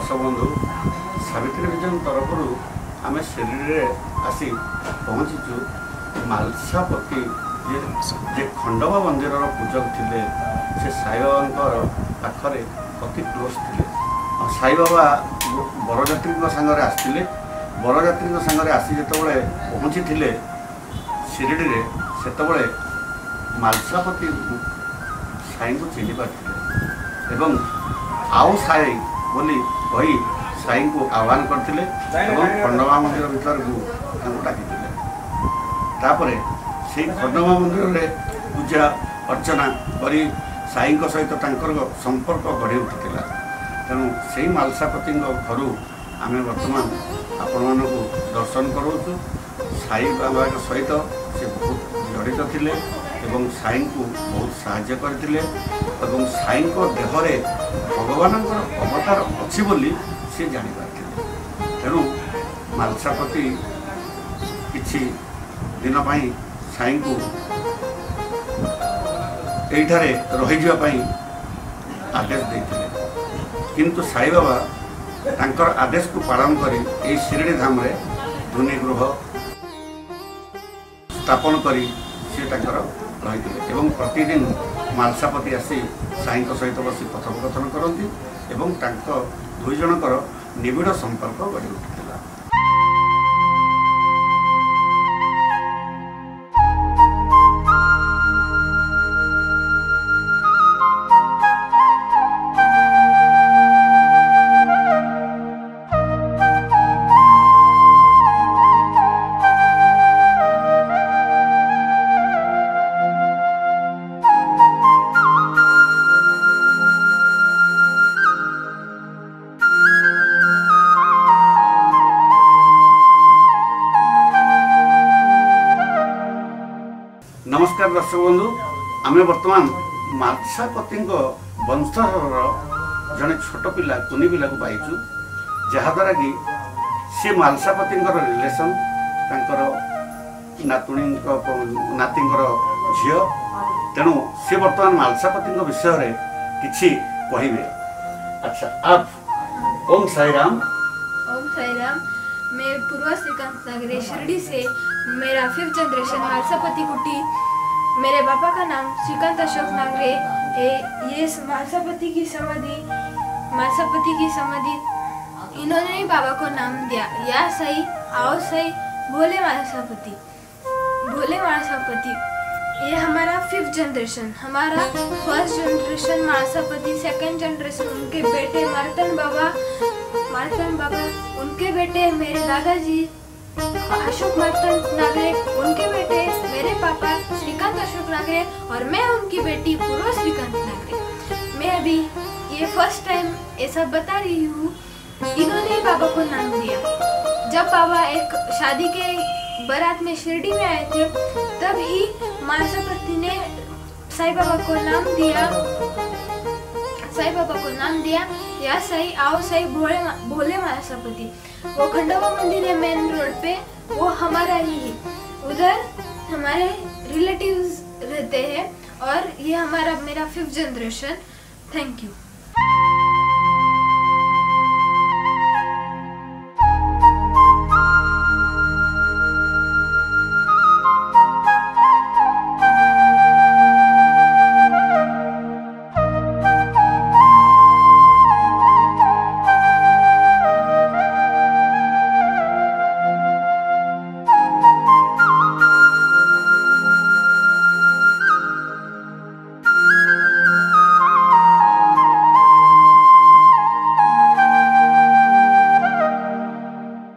दर्शक बंधु सावित्री विजन तरफ आम शिरडी आसी पहुँचीचु मालसापति जे खंडवा मंदिर पूजक थे से साई बाबा पाखरे अति क्लोज थे। साई बाबा बरजात्री सांगे आसते बरजात्री सांगे आसी जो पहुँची थे शिरडी से मालसापति साई को चिन्ह पारे एवं आउ साई बोली कही साई को आह्वान करते खंडवा मंदिर भीतर को डाकी से खंडवा मंदिर में पूजा अर्चना करी साई सहित संपर्क गढ़ी उठिला। तेणु से मालसापति घर आम बर्तमान आपण मानू दर्शन करूँ। साई बाबा सहित से बहुत जड़ित थे एवं साई को बहुत साहाय्य करते साई देहरे भगवान अवतार अच्छी बोली सी जापारे। तेणु मालसापति किछि दिन साई को यहीठारे रही आदेश देते किंतु साई बाबा तांकर आदेश को पालन करी ए शिरडी धाम रे धुनी गृह स्थापन करी से रही एवं प्रतिदिन मालसापति आसी साई सहित बसी कथोपकथन करती एवं दुई जनकर निबिड़ संपर्क गढ़ी उठिला। नमस्कार दर्शक बंधु आम बर्तमान मालसापति वंशधर जड़े छोट पिला कुनी पिला को पाइचु जहाद्वारा कि सी मालसापति रिलेसन नातुणी नाती झील तेणु सी बर्तमान मालसापति विषय में किसी कहे। अच्छा आप ओम साई राम। ओम साई राम। मैं पूर्व श्रीकांत नागरे शिरडी से मेरा 5th जनरेशन मालसापति कुटी। मेरे पापा का नाम श्रीकांत अशोक नागरे है। ये मालसापति की समाधि इन्होंने ही बाबा को नाम दिया। या सही आओ सही भोले मालसापति। ये हमारा 5th जनरेशन। हमारा 1st generation Mhalsapati, 2nd generation उनके बेटे मार्तन बाबा, उनके बेटे मेरे दादाजी अशोक मार्तन नागरे, उनके बेटे मेरे पापा श्रीकांत अशोक नागरे और मैं उनकी बेटी पूर्व श्रीकांत नागरे। मैं अभी ये फर्स्ट टाइम ऐसा बता रही हूँ। इन्होंने ही बाबा को नाम दिया। जब बाबा एक शादी के बारात में शिरडी में आए थे तब ही मालसापति ने साई बाबा को नाम दिया या सही आओ सही भोले मालसापति। वो खंडवा मंदिर है मेन रोड पे, वो हमारा ही है। उधर हमारे रिलेटिव्स रहते हैं और ये मेरा 5th जनरेशन। Thank you.